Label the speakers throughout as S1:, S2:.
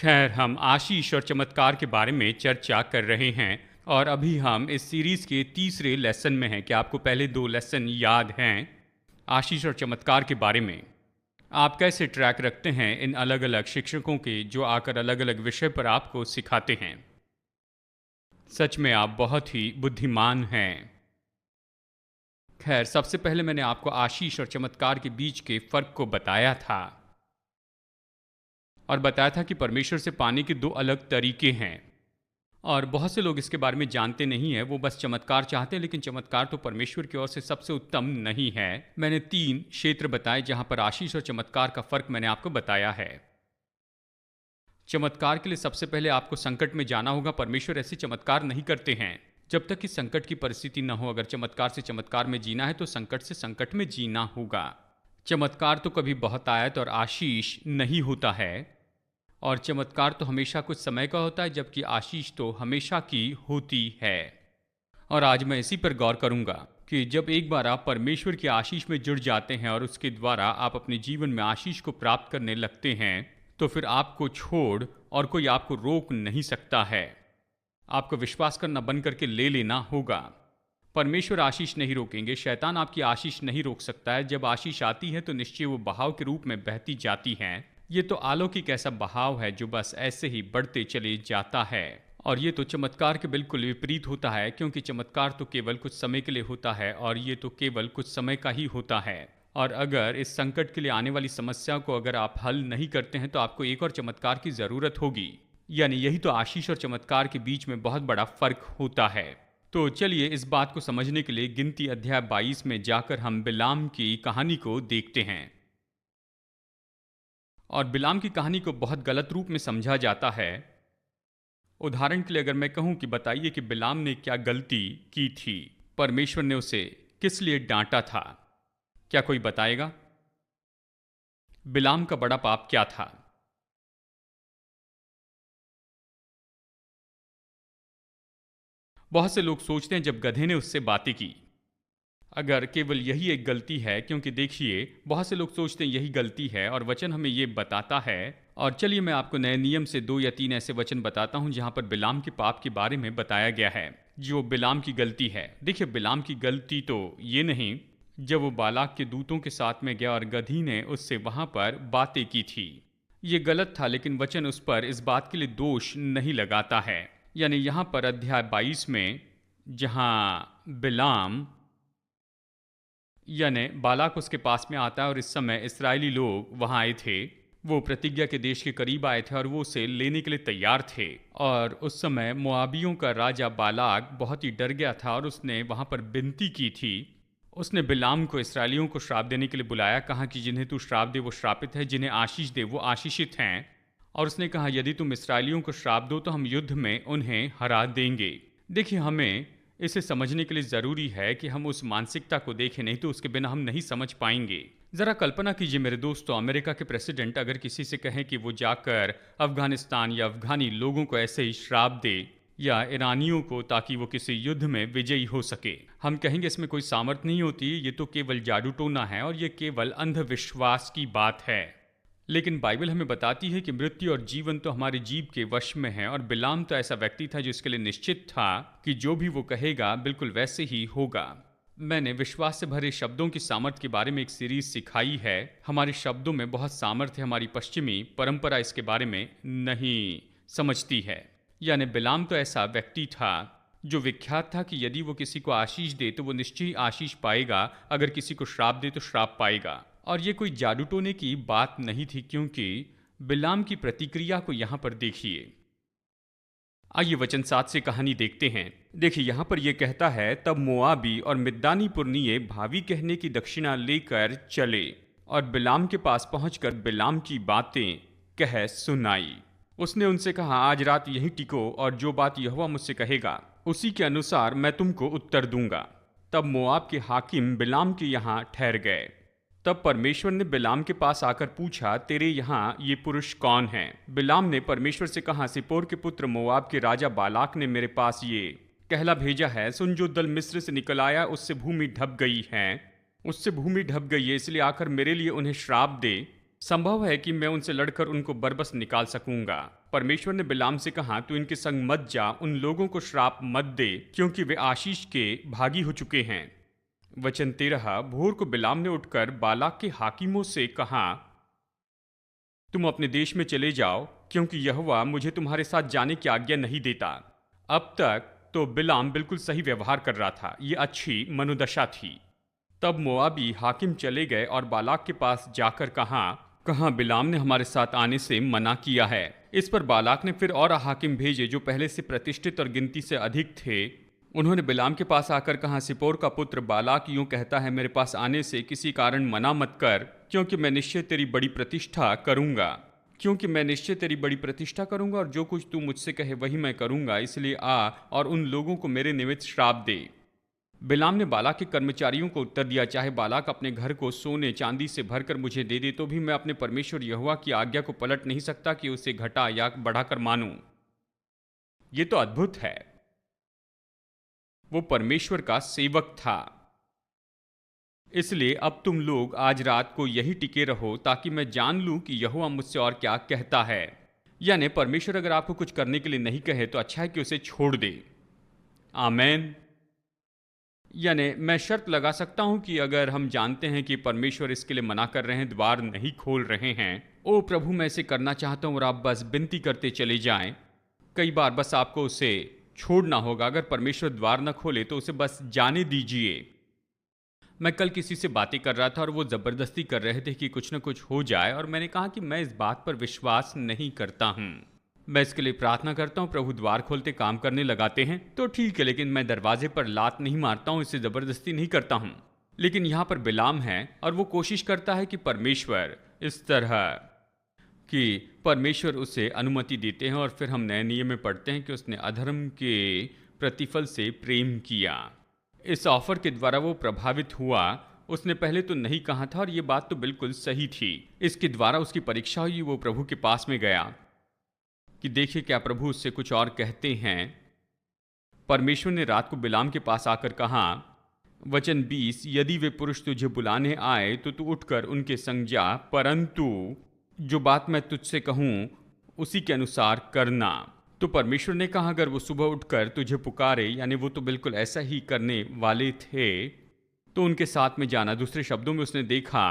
S1: खैर, हम आशीष और चमत्कार के बारे में चर्चा कर रहे हैं और अभी हम इस सीरीज़ के तीसरे लेसन में हैं। क्या आपको पहले दो लेसन याद हैं आशीष और चमत्कार के बारे में? आप कैसे ट्रैक रखते हैं इन अलग अलग शिक्षकों के जो आकर अलग अलग विषय पर आपको सिखाते हैं? सच में आप बहुत ही बुद्धिमान हैं। खैर, सबसे पहले मैंने आपको आशीष और चमत्कार के बीच के फ़र्क को बताया था और बताया था कि परमेश्वर से पाने के दो अलग तरीके हैं और बहुत से लोग इसके बारे में जानते नहीं हैं। वो बस चमत्कार चाहते हैं, लेकिन चमत्कार तो परमेश्वर की ओर से सबसे उत्तम नहीं है। मैंने 3 क्षेत्र बताए जहां पर आशीष और चमत्कार का फ़र्क मैंने आपको बताया है। चमत्कार के लिए सबसे पहले आपको संकट में जाना होगा। परमेश्वर ऐसे चमत्कार नहीं करते हैं जब तक कि संकट की परिस्थिति न हो। अगर चमत्कार से चमत्कार में जीना है तो संकट से संकट में जीना होगा। चमत्कार तो कभी बहुतायत और आशीष नहीं होता है और चमत्कार तो हमेशा कुछ समय का होता है, जबकि आशीष तो हमेशा की होती है। और आज मैं इसी पर गौर करूंगा कि जब एक बार आप परमेश्वर की आशीष में जुड़ जाते हैं और उसके द्वारा आप अपने जीवन में आशीष को प्राप्त करने लगते हैं, तो फिर आपको छोड़ और कोई आपको रोक नहीं सकता है। आपको विश्वास करना बंद करके ले लेना होगा। परमेश्वर आशीष नहीं रोकेंगे, शैतान आपकी आशीष नहीं रोक सकता है। जब आशीष आती है तो निश्चय वो बहाव के रूप में बहती जाती है। ये तो अलौकिक ऐसा बहाव है जो बस ऐसे ही बढ़ते चले जाता है। और ये तो चमत्कार के बिल्कुल विपरीत होता है, क्योंकि चमत्कार तो केवल कुछ समय के लिए होता है और ये तो केवल कुछ समय का ही होता है। और अगर इस संकट के लिए आने वाली समस्या को अगर आप हल नहीं करते हैं तो आपको एक और चमत्कार की ज़रूरत होगी। यानी यही तो आशीष और चमत्कार के बीच में बहुत बड़ा फ़र्क होता है। तो चलिए इस बात को समझने के लिए गिनती अध्याय 22 में जाकर हम बिलाम की कहानी को देखते हैं। और बिलाम की कहानी को बहुत गलत रूप में समझा जाता है। उदाहरण के लिए अगर मैं कहूं कि बताइए कि बिलाम ने क्या गलती की थी, परमेश्वर ने उसे किस लिए डांटा था, क्या कोई बताएगा? बिलाम का बड़ा पाप क्या था? बहुत से लोग सोचते हैं जब गधे ने उससे बातें की, अगर केवल यही एक गलती है, क्योंकि देखिए बहुत से लोग सोचते हैं यही गलती है और वचन हमें ये बताता है। और चलिए मैं आपको नए नियम से 2 या 3 ऐसे वचन बताता हूं जहां पर बिलाम के पाप के बारे में बताया गया है, जो बिलाम की गलती है। देखिए, बिलाम की गलती तो ये नहीं जब वो बालाक के दूतों के साथ में गया और गधी ने उससे वहां पर बातें की थी। ये गलत था, लेकिन वचन उस पर इस बात के लिए दोष नहीं लगाता है। यानी यहां पर अध्याय 22 में जहां बिलाम यानी बालाक उसके पास में आता है और इस समय इस्राएली लोग वहाँ आए थे, वो प्रतिज्ञा के देश के करीब आए थे और वो उसे लेने के लिए तैयार थे। और उस समय मोआबियों का राजा बालाक बहुत ही डर गया था और उसने वहाँ पर विनती की थी। उसने बिलाम को इसराइलियों को श्राप देने के लिए बुलाया, कहा कि जिन्हें तू श्राप दे वो श्रापित है, जिन्हें आशीष दे वो आशीषित हैं। और उसने कहा यदि तुम इसराइलियों को श्राप दो तो हम युद्ध में उन्हें हरा देंगे। देखिए, हमें इसे समझने के लिए ज़रूरी है कि हम उस मानसिकता को देखें, नहीं तो उसके बिना हम नहीं समझ पाएंगे। ज़रा कल्पना कीजिए मेरे दोस्तों, अमेरिका के प्रेसिडेंट अगर किसी से कहें कि वो जाकर अफगानिस्तान या अफगानी लोगों को ऐसे ही श्राप दे या ईरानियों को, ताकि वो किसी युद्ध में विजयी हो सके, हम कहेंगे इसमें कोई सामर्थ्य नहीं होती, ये तो केवल जादू टोना है और ये केवल अंधविश्वास की बात है। लेकिन बाइबल हमें बताती है कि मृत्यु और जीवन तो हमारे जीव के वश में है। और बिलाम तो ऐसा व्यक्ति था जो इसके लिए निश्चित था कि जो भी वो कहेगा बिल्कुल वैसे ही होगा। मैंने विश्वास से भरे शब्दों की सामर्थ्य के बारे में एक सीरीज सिखाई है। हमारे शब्दों में बहुत सामर्थ्य है, हमारी पश्चिमी परंपरा इसके बारे में नहीं समझती है। यानी बिलाम तो ऐसा व्यक्ति था जो विख्यात था कि यदि वो किसी को आशीष दे तो वो निश्चय ही आशीष पाएगा, अगर किसी को श्राप दे तो श्राप पाएगा। और ये कोई जादू टोने की बात नहीं थी, क्योंकि बिलाम की प्रतिक्रिया को यहां पर देखिए। आइए वचन 7 से कहानी देखते हैं। देखिए, यहां पर यह कहता है, तब मोआबी और मिद्दानी पुरनिये भावी कहने की दक्षिणा लेकर चले और बिलाम के पास पहुंचकर बिलाम की बातें कह सुनाई। उसने उनसे कहा, आज रात यहीं टिको और जो बात यहोवा मुझसे कहेगा उसी के अनुसार मैं तुमको उत्तर दूंगा। तब मोआब के हाकिम बिलाम के यहाँ ठहर गए। तब परमेश्वर ने बिलाम के पास आकर पूछा, तेरे यहाँ ये पुरुष कौन हैं? बिलाम ने परमेश्वर से कहा, सिप्पोर के पुत्र मोआब के राजा बालाक ने मेरे पास ये कहला भेजा है, सुन, जो दल मिस्र से निकल आया उससे भूमि ढप गई है, इसलिए आकर मेरे लिए उन्हें श्राप दे। संभव है कि मैं उनसे लड़कर उनको बरबस निकाल सकूंगा। परमेश्वर ने बिलाम से कहा, तू इनके संग मत जा, उन लोगों को श्राप मत दे, क्योंकि वे आशीष के भागी हो चुके हैं। वचन 13। भोर को बिलाम ने उठकर बालाक के हाकिमों से कहा, तुम अपने देश में चले जाओ, क्योंकि यहोवा मुझे तुम्हारे साथ जाने की आज्ञा नहीं देता। अब तक तो बिलाम बिल्कुल सही व्यवहार कर रहा था, ये अच्छी मनोदशा थी। तब मोआबी हाकिम चले गए और बालाक के पास जाकर कहा बिलाम ने हमारे साथ आने से मना किया है। इस पर बालाक ने फिर और हाकिम भेजे जो पहले से प्रतिष्ठित और गिनती से अधिक थे। उन्होंने बिलाम के पास आकर कहा, सिपोर का पुत्र बालाक यूं कहता है, मेरे पास आने से किसी कारण मना मत कर, क्योंकि मैं निश्चय तेरी बड़ी प्रतिष्ठा करूंगा और जो कुछ तू मुझसे कहे वही मैं करूंगा। इसलिए आ और उन लोगों को मेरे निमित्त श्राप दे। बिलाम ने बालाक के कर्मचारियों को उत्तर दिया, चाहे बालाक अपने घर को सोने चांदी से भरकर मुझे दे दे, तो भी मैं अपने परमेश्वर यहोवा की आज्ञा को पलट नहीं सकता कि उसे घटा या बढ़ाकर मानूं। ये तो अद्भुत है। वो परमेश्वर का सेवक था। इसलिए अब तुम लोग आज रात को यही टिके रहो, ताकि मैं जान लूं कि यहोवा मुझसे और क्या कहता है। यानी परमेश्वर अगर आपको कुछ करने के लिए नहीं कहे तो अच्छा है कि उसे छोड़ दे। आमेन। यानी मैं शर्त लगा सकता हूं कि अगर हम जानते हैं कि परमेश्वर इसके लिए मना कर रहे हैं, द्वार नहीं खोल रहे हैं, ओ प्रभु मैं इसे करना चाहता हूं, और आप बस विनती करते चले जाएं। कई बार बस आपको उसे छोड़ना होगा। अगर परमेश्वर द्वार न खोले तो उसे बस जाने दीजिए। मैं कल किसी से बातें कर रहा था और वो जबरदस्ती कर रहे थे कि कुछ न कुछ हो जाए, और मैंने कहा कि मैं इस बात पर विश्वास नहीं करता हूं। मैं इसके लिए प्रार्थना करता हूं, प्रभु द्वार खोलते काम करने लगाते हैं तो ठीक है, लेकिन मैं दरवाजे पर लात नहीं मारता हूं, इसे जबरदस्ती नहीं करता हूं। लेकिन यहां पर बिलाम है और वो कोशिश करता है कि परमेश्वर इस तरह कि परमेश्वर उसे अनुमति देते हैं। और फिर हम नए नियम में पढ़ते हैं कि उसने अधर्म के प्रतिफल से प्रेम किया। इस ऑफर के द्वारा वो प्रभावित हुआ। उसने पहले तो नहीं कहा था और ये बात तो बिल्कुल सही थी। इसके द्वारा उसकी परीक्षा हुई। वो प्रभु के पास में गया कि देखिए क्या प्रभु उससे कुछ और कहते हैं। परमेश्वर ने रात को बिलाम के पास आकर कहा, वचन 20, यदि वे पुरुष तुझे बुलाने आए तो तू उठकर उनके संग जा, परंतु जो बात मैं तुझसे कहूं उसी के अनुसार करना। तो परमेश्वर ने कहा, अगर वो सुबह उठकर तुझे पुकारे, यानी वो तो बिल्कुल ऐसा ही करने वाले थे, तो उनके साथ में जाना। दूसरे शब्दों में उसने देखा,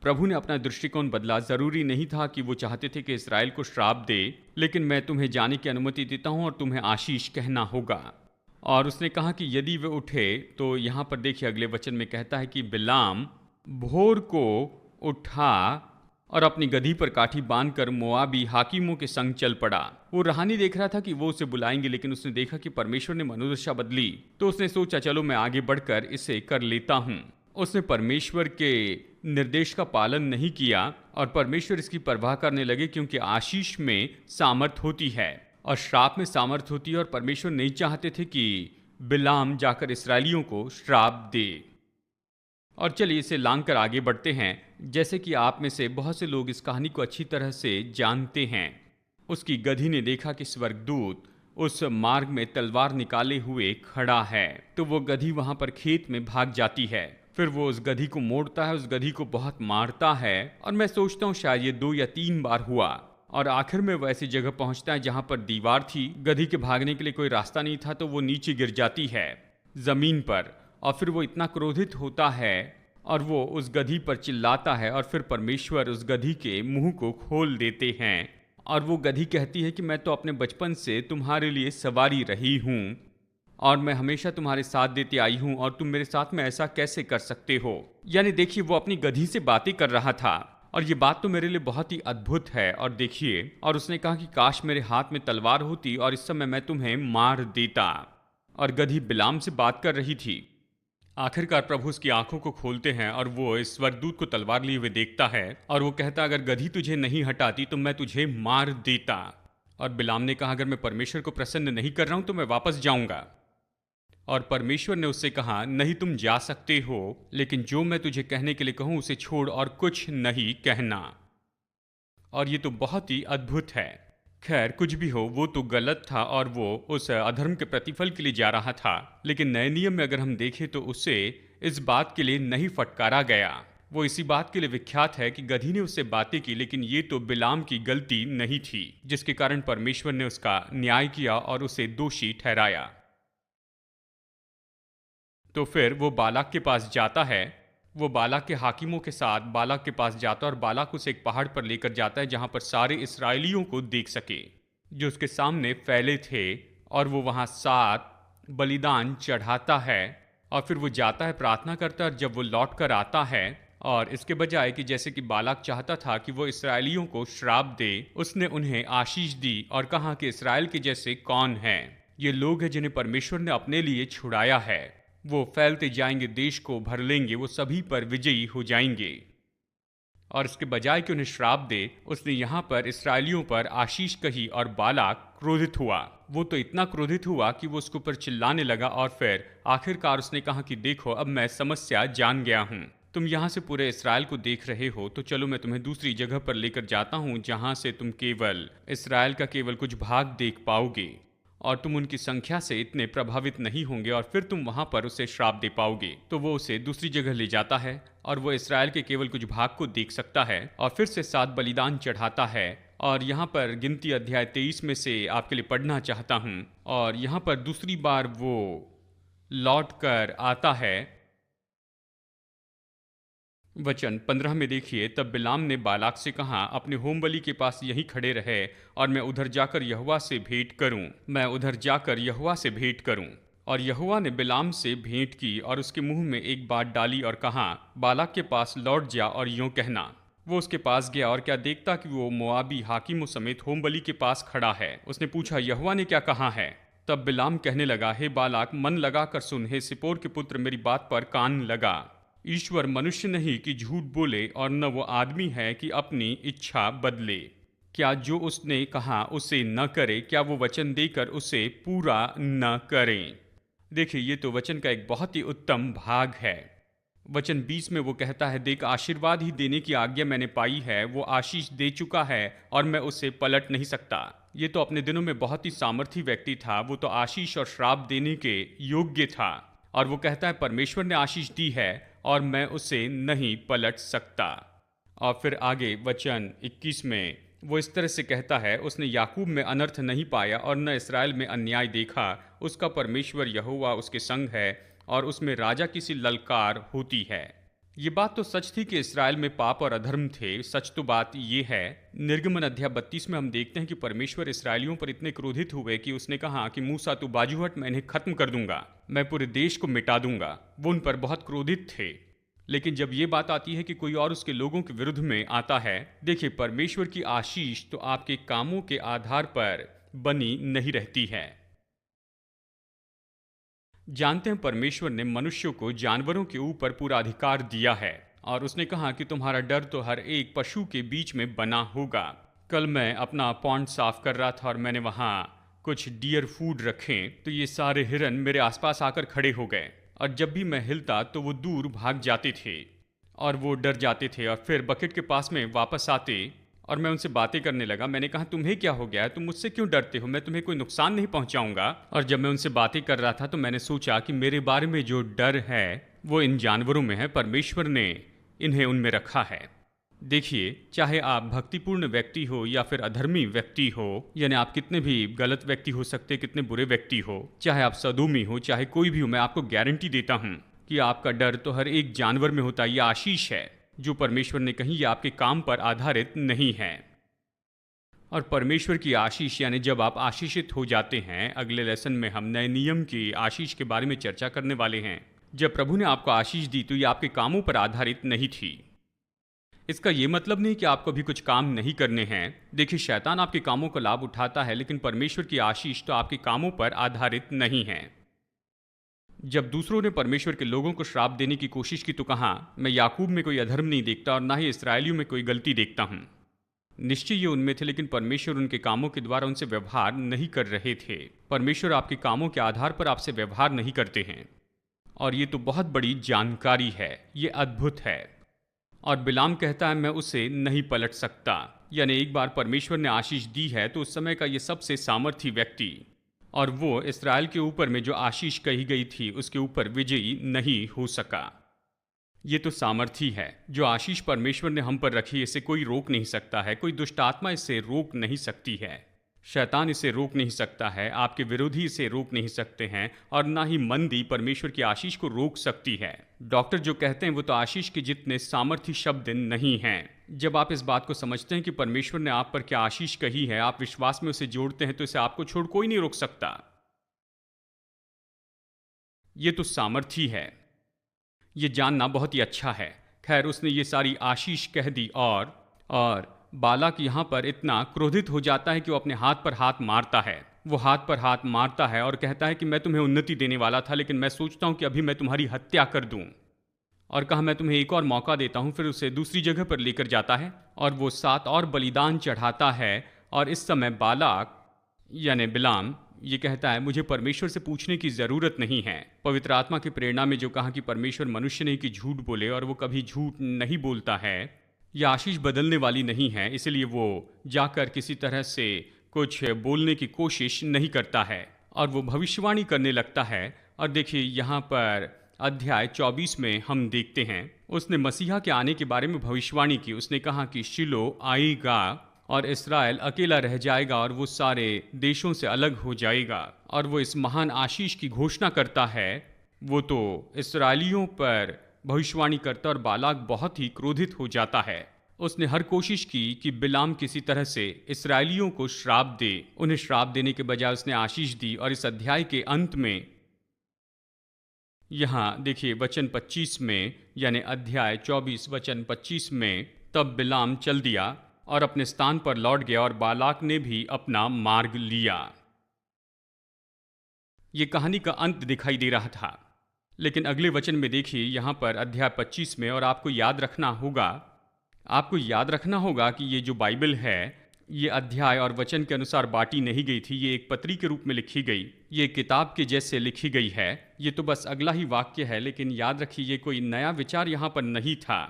S1: प्रभु ने अपना दृष्टिकोण बदला। जरूरी नहीं था कि वो चाहते थे कि इस्राएल को श्राप दे, लेकिन मैं तुम्हें जाने की अनुमति देता हूं और तुम्हें आशीष कहना होगा। और उसने कहा कि यदि वे उठे, तो यहां पर देखिए अगले वचन में कहता है कि बिलाम भोर को उठा और अपनी गधी पर काठी बांधकर मोआबी हाकिमों के संग चल पड़ा। वो राह नहीं देख रहा था कि वो उसे बुलाएंगे, लेकिन उसने देखा कि परमेश्वर ने मनोदशा बदली, तो उसने सोचा चलो मैं आगे बढ़कर इसे कर लेता हूं। उसने परमेश्वर के निर्देश का पालन नहीं किया और परमेश्वर इसकी परवाह करने लगे, क्योंकि आशीष में सामर्थ होती है और श्राप में सामर्थ होती है। और परमेश्वर नहीं चाहते थे कि बिलाम जाकर इसराइलियों को श्राप दे। और चलिए इसे लांग कर आगे बढ़ते हैं। जैसे कि आप में से बहुत से लोग इस कहानी को अच्छी तरह से जानते हैं। उसकी गधी ने देखा कि स्वर्गदूत उस मार्ग में तलवार निकाले हुए खड़ा है, तो वो गधी वहां पर खेत में भाग जाती है। फिर वो उस गधी को मोड़ता है, उस गधी को बहुत मारता है, और मैं सोचता हूँ शायद ये 2 या 3 बार हुआ। और आखिर में वो ऐसी जगह पहुंचता है जहां पर दीवार थी, गधी के भागने के लिए कोई रास्ता नहीं था, तो वो नीचे गिर जाती है जमीन पर। और फिर वो इतना क्रोधित होता है और वो उस गधी पर चिल्लाता है, और फिर परमेश्वर उस गधी के मुंह को खोल देते हैं। और वो गधी कहती है कि मैं तो अपने बचपन से तुम्हारे लिए सवारी रही हूं और मैं हमेशा तुम्हारे साथ देती आई हूं, और तुम मेरे साथ में ऐसा कैसे कर सकते हो। यानी देखिए वो अपनी गधी से बातें कर रहा था, और ये बात तो मेरे लिए बहुत ही अद्भुत है। और देखिए, और उसने कहा कि काश मेरे हाथ में तलवार होती और इस समय मैं तुम्हें मार देता। और गधी बिलाम से बात कर रही थी। आखिरकार प्रभु उसकी आंखों को खोलते हैं और वो इस स्वर्गदूत को तलवार लिए हुए देखता है, और वो कहता, अगर गधी तुझे नहीं हटाती तो मैं तुझे मार देता। और बिलाम ने कहा, अगर मैं परमेश्वर को प्रसन्न नहीं कर रहा हूं तो मैं वापस जाऊंगा। और परमेश्वर ने उससे कहा, नहीं तुम जा सकते हो, लेकिन जो मैं तुझे कहने के लिए कहूं उसे छोड़ और कुछ नहीं कहना। और ये तो बहुत ही अद्भुत है। खैर कुछ भी हो, वो तो गलत था और वो उस अधर्म के प्रतिफल के लिए जा रहा था। लेकिन नए नियम में अगर हम देखें तो उसे इस बात के लिए नहीं फटकारा गया। वो इसी बात के लिए विख्यात है कि गधी ने उससे बातें की, लेकिन ये तो बिलाम की गलती नहीं थी, जिसके कारण परमेश्वर ने उसका न्याय किया और उसे दोषी ठहराया। तो फिर वो बालाक के पास जाता है। वो बालाक के हाकिमों के साथ बालाक के पास जाता है और बालाक उसे एक पहाड़ पर लेकर जाता है जहां पर सारे इसराइलियों को देख सके जो उसके सामने फैले थे। और वो वहां 7 बलिदान चढ़ाता है और फिर वो जाता है, प्रार्थना करता है। और जब वो लौट कर आता है, और इसके बजाय कि जैसे कि बालाक चाहता था कि वो इसराइलियों को श्राप दे, उसने उन्हें आशीष दी और कहा कि इसराइल के जैसे कौन है। ये लोग हैं जिन्हें परमेश्वर ने अपने लिए छुड़ाया है। वो फैलते जाएंगे, देश को भर लेंगे, वो सभी पर विजयी हो जाएंगे। और इसके बजाय कि उन्हें श्राप दे, उसने यहाँ पर इसराइलियों पर आशीष कही और बालाक क्रोधित हुआ। वो तो इतना क्रोधित हुआ कि वो उसके ऊपर चिल्लाने लगा और फिर आखिरकार उसने कहा कि देखो, अब मैं समस्या जान गया हूँ। तुम यहाँ से पूरे इसराइल को देख रहे हो, तो चलो मैं तुम्हें दूसरी जगह पर लेकर जाता हूँ जहाँ से तुम केवल इसराइल का केवल कुछ भाग देख पाओगे और तुम उनकी संख्या से इतने प्रभावित नहीं होंगे और फिर तुम वहां पर उसे श्राप दे पाओगे। तो वो उसे दूसरी जगह ले जाता है और वो इसराइल के केवल कुछ भाग को देख सकता है और फिर से 7 बलिदान चढ़ाता है। और यहाँ पर गिनती अध्याय 23 में से आपके लिए पढ़ना चाहता हूँ। और यहाँ पर दूसरी बार वो लौट कर आता है। वचन 15 में देखिए, तब बिलाम ने बालाक से कहा, अपने होमबलि के पास यहीं खड़े रहे और मैं उधर जाकर यहोवा से भेंट करूं। और यहोवा ने बिलाम से भेंट की और उसके मुंह में एक बात डाली और कहा, बालाक के पास लौट जा और यूं कहना। वो उसके पास गया और क्या देखता कि वो मोआबी हाकिमों समेत होमबलि के पास खड़ा है। उसने पूछा, यहोवा ने क्या कहा है? तब बिलाम कहने लगा, हे बालाक, मन लगा कर सुन, हे सिप्पोर के पुत्र, मेरी बात पर कान लगा। ईश्वर मनुष्य नहीं कि झूठ बोले और न वो आदमी है कि अपनी इच्छा बदले। क्या जो उसने कहा उसे न करे? क्या वो वचन देकर उसे पूरा न करें? देखिए, ये तो वचन का एक बहुत ही उत्तम भाग है। वचन 20 में वो कहता है, देख, आशीर्वाद ही देने की आज्ञा मैंने पाई है, वो आशीष दे चुका है और मैं उसे पलट नहीं सकता। ये तो अपने दिनों में बहुत ही सामर्थी व्यक्ति था। वो तो आशीष और श्राप देने के योग्य था। और वो कहता है, परमेश्वर ने आशीष दी है और मैं उसे नहीं पलट सकता। और फिर आगे वचन 21 में वो इस तरह से कहता है, उसने याकूब में अनर्थ नहीं पाया और न इसराइल में अन्याय देखा। उसका परमेश्वर यहोवा उसके संग है और उसमें राजा की सी ललकार होती है। ये बात तो सच थी कि इसराइल में पाप और अधर्म थे। सच तो बात ये है, निर्गमन अध्याय 32 में हम देखते हैं कि परमेश्वर इसराइलियों पर इतने क्रोधित हुए कि उसने कहा कि मूसा, तू बाजू हट, मैं इन्हें खत्म कर दूंगा, मैं पूरे देश को मिटा दूंगा। वो उन पर बहुत क्रोधित थे। लेकिन जब ये बात आती है कि कोई और उसके लोगों के विरुद्ध में आता है, देखिए, परमेश्वर की आशीष तो आपके कामों के आधार पर बनी नहीं रहती है। जानते हैं, परमेश्वर ने मनुष्यों को जानवरों के ऊपर पूरा अधिकार दिया है और उसने कहा कि तुम्हारा डर तो हर एक पशु के बीच में बना होगा। कल मैं अपना पॉन्ड साफ कर रहा था और मैंने वहाँ कुछ डियर फूड रखे, तो ये सारे हिरन मेरे आसपास आकर खड़े हो गए और जब भी मैं हिलता तो वो दूर भाग जाते थे और वो डर जाते थे और फिर बकेट के पास में वापस आते और मैं उनसे बातें करने लगा। मैंने कहा, तुम्हें क्या हो गया है? तुम मुझसे क्यों डरते हो? मैं तुम्हें कोई नुकसान नहीं पहुंचाऊंगा। और जब मैं उनसे बातें कर रहा था तो मैंने सोचा कि मेरे बारे में जो डर है वो इन जानवरों में है। परमेश्वर ने इन्हें उनमें रखा है। देखिए, चाहे आप भक्तिपूर्ण व्यक्ति हो या फिर अधर्मी व्यक्ति हो, यानी आप कितने भी गलत व्यक्ति हो सकते, कितने बुरे व्यक्ति हो, चाहे आप सदोमी हो, चाहे कोई भी हो, मैं आपको गारंटी देता हूं कि आपका डर तो हर एक जानवर में होता है। यह आशीष है जो परमेश्वर ने कही, ये आपके काम पर आधारित नहीं है। और परमेश्वर की आशीष, यानी जब आप आशीषित हो जाते हैं, अगले लेसन में हम नए नियम की आशीष के बारे में चर्चा करने वाले हैं। जब प्रभु ने आपको आशीष दी तो ये आपके कामों पर आधारित नहीं थी। इसका ये मतलब नहीं कि आपको भी कुछ काम नहीं करने हैं। देखिए, शैतान आपके कामों का लाभ उठाता है, लेकिन परमेश्वर की आशीष तो आपके कामों पर आधारित नहीं है। जब दूसरों ने परमेश्वर के लोगों को श्राप देने की कोशिश की तो कहा, मैं याकूब में कोई अधर्म नहीं देखता और ना ही इसराइलियों में कोई गलती देखता हूं। निश्चय ये उनमें थे, लेकिन परमेश्वर उनके कामों के द्वारा उनसे व्यवहार नहीं कर रहे थे। परमेश्वर आपके कामों के आधार पर आपसे व्यवहार नहीं करते हैं। और ये तो बहुत बड़ी जानकारी है, ये अद्भुत है। और बिलाम कहता है, मैं उसे नहीं पलट सकता। यानी एक बार परमेश्वर ने आशीष दी है तो उस समय का ये सबसे सामर्थी व्यक्ति, और वो इसराइल के ऊपर में जो आशीष कही गई थी उसके ऊपर विजयी नहीं हो सका। ये तो सामर्थी है। जो आशीष परमेश्वर ने हम पर रखी, इसे कोई रोक नहीं सकता है। कोई दुष्ट आत्मा इसे रोक नहीं सकती है। शैतान इसे रोक नहीं सकता है। आपके विरोधी इसे रोक नहीं सकते हैं, और ना ही मंदी परमेश्वर की आशीष को रोक सकती है। डॉक्टर जो कहते हैं वो तो आशीष के जितने सामर्थी शब्द नहीं हैं। जब आप इस बात को समझते हैं कि परमेश्वर ने आप पर क्या आशीष कही है, आप विश्वास में उसे जोड़ते हैं, तो इसे आपको छोड़ कोई नहीं रोक सकता। ये तो सामर्थी है। ये जानना बहुत ही अच्छा है। खैर, उसने ये सारी आशीष कह दी, और बालाक यहाँ पर इतना क्रोधित हो जाता है कि वो अपने हाथ पर हाथ मारता है। वो हाथ पर हाथ मारता है और कहता है कि मैं तुम्हें उन्नति देने वाला था, लेकिन मैं सोचता हूँ कि अभी मैं तुम्हारी हत्या कर दूँ। और कहा मैं तुम्हें एक और मौका देता हूँ। फिर उसे दूसरी जगह पर लेकर जाता है और वो 7 और बलिदान चढ़ाता है। और इस समय बालाक यानी बिलाम ये कहता है, मुझे परमेश्वर से पूछने की ज़रूरत नहीं है। पवित्र आत्मा की प्रेरणा में जो कहा कि परमेश्वर मनुष्य नहीं कि झूठ बोले, और वो कभी झूठ नहीं बोलता है। यह आशीष बदलने वाली नहीं है, इसलिए वो जाकर किसी तरह से कुछ बोलने की कोशिश नहीं करता है और वो भविष्यवाणी करने लगता है। और देखिए यहाँ पर अध्याय 24 में हम देखते हैं, उसने मसीहा के आने के बारे में भविष्यवाणी की। उसने कहा कि शिलो आएगा और इस्राएल अकेला रह जाएगा और वो सारे देशों से अलग हो जाएगा। और वो इस महान आशीष की घोषणा करता है। वो तो इस्राएलियों पर भविष्यवाणी करता, और बालाक बहुत ही क्रोधित हो जाता है। उसने हर कोशिश की कि बिलाम किसी तरह से इस्राएलियों को श्राप दे। उन्हें श्राप देने के बजाय उसने आशीष दी। और इस अध्याय के अंत में यहाँ देखिए वचन 25 में, यानी अध्याय 24 वचन 25 में, तब बिलाम चल दिया और अपने स्थान पर लौट गया, और बालाक ने भी अपना मार्ग लिया। ये कहानी का अंत दिखाई दे रहा था। लेकिन अगले वचन में देखिए यहाँ पर अध्याय 25 में, और आपको याद रखना होगा कि ये जो बाइबल है, ये अध्याय और वचन के अनुसार बांटी नहीं गई थी। ये एक पत्री के रूप में लिखी गई, ये किताब के जैसे लिखी गई है। ये तो बस अगला ही वाक्य है, लेकिन याद रखिए ये कोई नया विचार यहाँ पर नहीं था।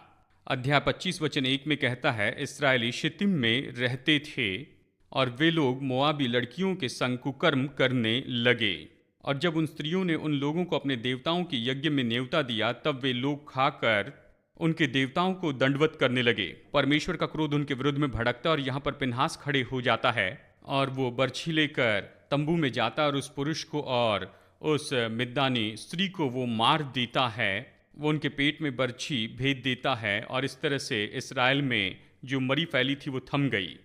S1: अध्याय 25 वचन 1 में कहता है, इस्राएली शितिम में रहते थे और वे लोग मोआबी लड़कियों के संग कुकर्म करने लगे। और जब उन स्त्रियों ने उन लोगों को अपने देवताओं के यज्ञ में नेवता दिया, तब वे लोग खाकर उनके देवताओं को दंडवत करने लगे। परमेश्वर का क्रोध उनके विरुद्ध में भड़कता, और यहाँ पर पिनहास खड़े हो जाता है और वो बर्छी लेकर तंबू में जाता और उस पुरुष को और उस मिद्यानी स्त्री को वो मार देता है। वो उनके पेट में बर्छी भेद देता है, और इस तरह से इस्राएल में जो मरी फैली थी वो थम गई।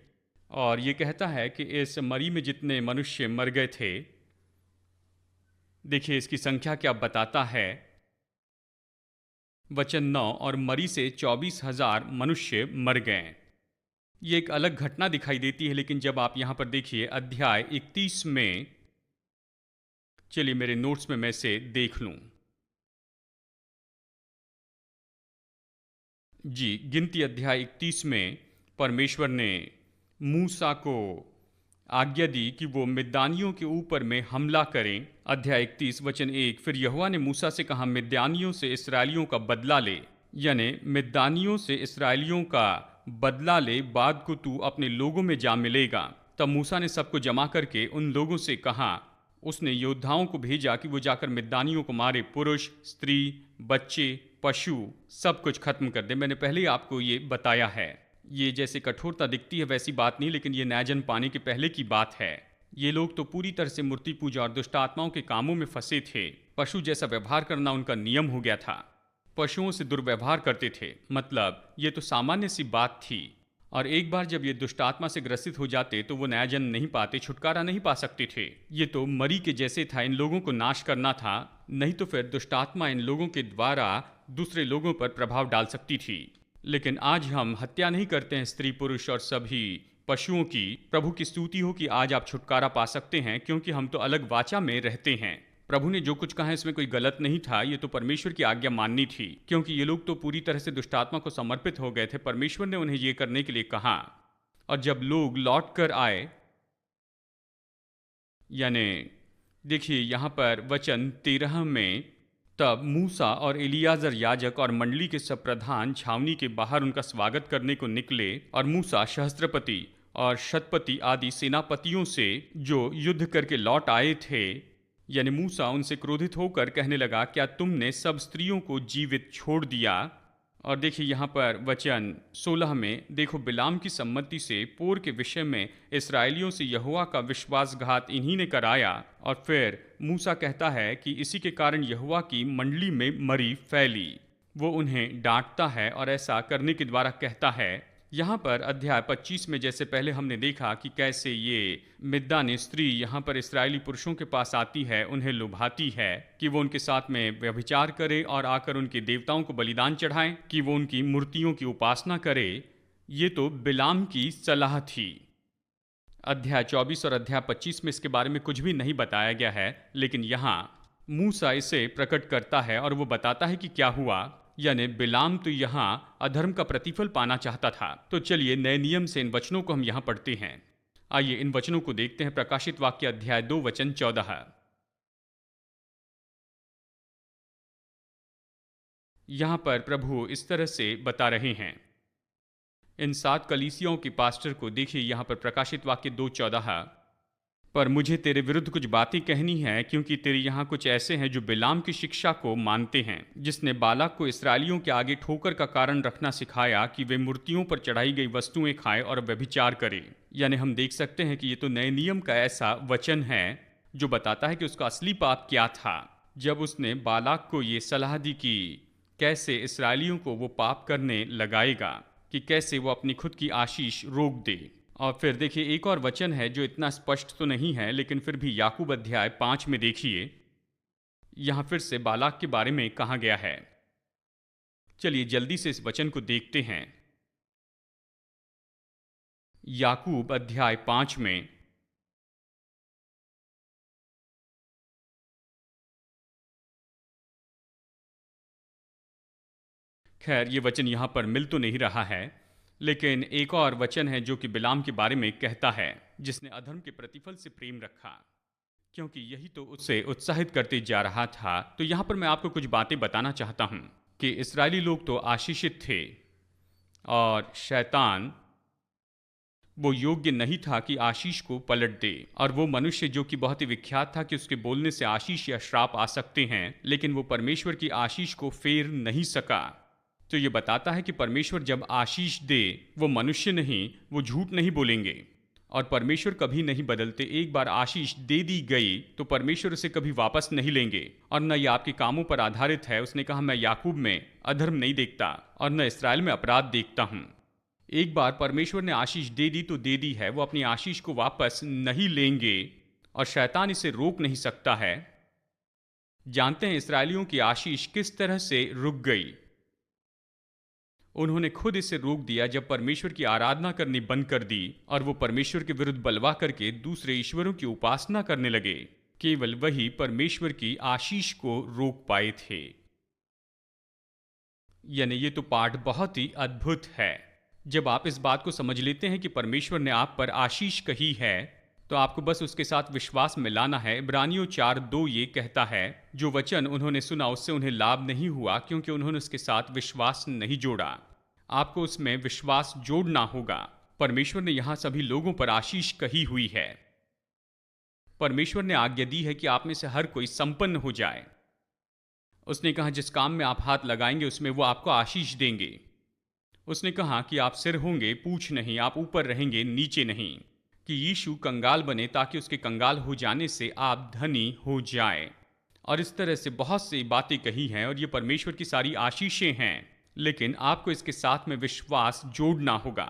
S1: और ये कहता है कि इस मरी में जितने मनुष्य मर गए थे, देखिए इसकी संख्या क्या बताता है। वचन 9, और मरी से 24,000 मनुष्य मर गए। ये एक अलग घटना दिखाई देती है, लेकिन जब आप यहाँ पर देखिए अध्याय 31 में, चलिए मेरे नोट्स में मैं इसे देख लूं। जी, गिनती अध्याय 31 में परमेश्वर ने मूसा को आज्ञा दी कि वो मिद्यानियों के ऊपर में हमला करें। अध्याय 31 वचन 1, फिर यहोवा ने मूसा से कहा, मिद्यानियों से इसराइलियों का बदला ले, यानी मिद्यानियों से इसराइलियों का बदला ले, बाद को तू अपने लोगों में जा मिलेगा। तब मूसा ने सबको जमा करके उन लोगों से कहा, उसने योद्धाओं को भेजा कि वो जाकर मिद्यानियों को मारे, पुरुष, स्त्री, बच्चे, पशु, सब कुछ खत्म कर दे। मैंने पहले ही आपको ये बताया है। ये जैसे कठोरता दिखती है वैसी बात नहीं, लेकिन ये न्यायजन पाने के पहले की बात है। ये लोग तो पूरी तरह से मूर्ति पूजा और दुष्ट आत्माओं के कामों में फंसे थे। पशु जैसा व्यवहार करना उनका नियम हो गया था। पशुओं से दुर्व्यवहार करते थे। मतलब ये तो सामान्य सी बात थी। और एक बार जब ये दुष्ट आत्मा से ग्रसित हो जाते तो वो न्यायजन नहीं पाते, छुटकारा नहीं पा सकते थे। ये तो मरी के जैसे था, इन लोगों को नाश करना था, नहीं तो फिर दुष्ट आत्मा इन लोगों के द्वारा दूसरे लोगों पर प्रभाव डाल सकती थी। लेकिन आज हम हत्या नहीं करते हैं स्त्री, पुरुष और सभी पशुओं की। प्रभु की स्तुति हो कि आज आप छुटकारा पा सकते हैं, क्योंकि हम तो अलग वाचा में रहते हैं। प्रभु ने जो कुछ कहा इसमें कोई गलत नहीं था। ये तो परमेश्वर की आज्ञा माननी थी, क्योंकि ये लोग तो पूरी तरह से दुष्ट आत्मा को समर्पित हो गए थे। परमेश्वर ने उन्हें ये करने के लिए कहा। और जब लोग लौट कर आए, यानी देखिए यहाँ पर वचन 13 में, तब मूसा और एलियाजर याजक और मंडली के सब प्रधान छावनी के बाहर उनका स्वागत करने को निकले। और मूसा सहस्त्रपति और शतपति आदि सेनापतियों से जो युद्ध करके लौट आए थे, यानी मूसा उनसे क्रोधित होकर कहने लगा, क्या तुमने सब स्त्रियों को जीवित छोड़ दिया? और देखिए यहाँ पर वचन 16 में, देखो बिलाम की सम्मति से पोर के विषय में इसराइलियों से यहोवा का विश्वासघात इन्हीं ने कराया। और फिर मूसा कहता है कि इसी के कारण यहोवा की मंडली में मरी फैली। वो उन्हें डांटता है और ऐसा करने के द्वारा कहता है। यहाँ पर अध्याय 25 में जैसे पहले हमने देखा कि कैसे ये मिद्दानी स्त्री यहाँ पर इस्राएली पुरुषों के पास आती है, उन्हें लुभाती है कि वो उनके साथ में व्यभिचार करे और आकर उनके देवताओं को बलिदान चढ़ाएं, कि वो उनकी मूर्तियों की उपासना करे। ये तो बिलाम की सलाह थी। अध्याय 24 और अध्याय 25 में इसके बारे में कुछ भी नहीं बताया गया है, लेकिन यहाँ मूसा इसे प्रकट करता है और वो बताता है कि क्या हुआ। यानी बिलाम तो यहाँ अधर्म का प्रतिफल पाना चाहता था। तो चलिए नए नियम से इन वचनों को हम यहाँ पढ़ते हैं। आइए इन वचनों को देखते हैं। प्रकाशित वाक्य अध्याय 2 वचन 14। यहाँ पर प्रभु इस तरह से बता रहे हैं इन 7 कलीसियाओं के पास्टर को। देखिए यहाँ पर प्रकाशित वाक्य 2:14, पर मुझे तेरे विरुद्ध कुछ बातें कहनी है, क्योंकि तेरे यहाँ कुछ ऐसे हैं जो बिलाम की शिक्षा को मानते हैं, जिसने बालाक को इसराइलियों के आगे ठोकर का कारण रखना सिखाया कि वे मूर्तियों पर चढ़ाई गई वस्तुएं खाएं और व्यभिचार करें। यानी हम देख सकते हैं कि ये तो नए नियम का ऐसा वचन है जो बताता है कि उसका असली पाप क्या था, जब उसने बालाक को ये सलाह दी कि कैसे इसराइलियों को वो पाप करने लगाएगा, कि कैसे वो अपनी खुद की आशीष रोक दे। और फिर देखिए एक और वचन है जो इतना स्पष्ट तो नहीं है, लेकिन फिर भी याकूब अध्याय 5 में देखिए, यहां फिर से बालाक के बारे में कहा गया है। चलिए जल्दी से इस वचन को देखते हैं। याकूब अध्याय 5 में खैर ये वचन यहां पर मिल तो नहीं रहा है, लेकिन एक और वचन है जो कि बिलाम के बारे में कहता है, जिसने अधर्म के प्रतिफल से प्रेम रखा, क्योंकि यही तो उससे उत्साहित करते जा रहा था। तो यहां पर मैं आपको कुछ बातें बताना चाहता हूं कि इस्राएली लोग तो आशीषित थे और शैतान वो योग्य नहीं था कि आशीष को पलट दे। और वो मनुष्य जो कि बहुत ही विख्यात था कि उसके बोलने से आशीष या श्राप आ सकते हैं, लेकिन वो परमेश्वर की आशीष को फेर नहीं सका। तो ये बताता है कि परमेश्वर जब आशीष दे, वो मनुष्य नहीं, वो झूठ नहीं बोलेंगे। और परमेश्वर कभी नहीं बदलते। एक बार आशीष दे दी गई तो परमेश्वर उसे कभी वापस नहीं लेंगे। और न ये आपके कामों पर आधारित है। उसने कहा मैं याकूब में अधर्म नहीं देखता और न इसराइल में अपराध देखता हूं। एक बार परमेश्वर ने आशीष दे दी तो दे दी है, वो अपनी आशीष को वापस नहीं लेंगे और शैतान इसे रोक नहीं सकता है। जानते हैं इसराइलियों की आशीष किस तरह से रुक गई? उन्होंने खुद इसे रोक दिया जब परमेश्वर की आराधना करनी बंद कर दी और वो परमेश्वर के विरुद्ध बलवा करके दूसरे ईश्वरों की उपासना करने लगे। केवल वही परमेश्वर की आशीष को रोक पाए थे। यानी ये तो पाठ बहुत ही अद्भुत है। जब आप इस बात को समझ लेते हैं कि परमेश्वर ने आप पर आशीष कही है, तो आपको बस उसके साथ विश्वास में लाना है। इब्रानियों 4:2 ये कहता है, जो वचन उन्होंने सुना उससे उन्हें लाभ नहीं हुआ, क्योंकि उन्होंने उसके साथ विश्वास नहीं जोड़ा। आपको उसमें विश्वास जोड़ना होगा। परमेश्वर ने यहां सभी लोगों पर आशीष कही हुई है। परमेश्वर ने आज्ञा दी है कि आप में से हर कोई संपन्न हो जाए। उसने कहा जिस काम में आप हाथ लगाएंगे उसमें वो आपको आशीष देंगे। उसने कहा कि आप सिर होंगे, पूंछ नहीं, आप ऊपर रहेंगे, नीचे नहीं। कि यीशु कंगाल बने ताकि उसके कंगाल हो जाने से आप धनी हो जाएं। और इस तरह से बहुत सी बातें कही हैं और ये परमेश्वर की सारी आशीषें हैं, लेकिन आपको इसके साथ में विश्वास जोड़ना होगा।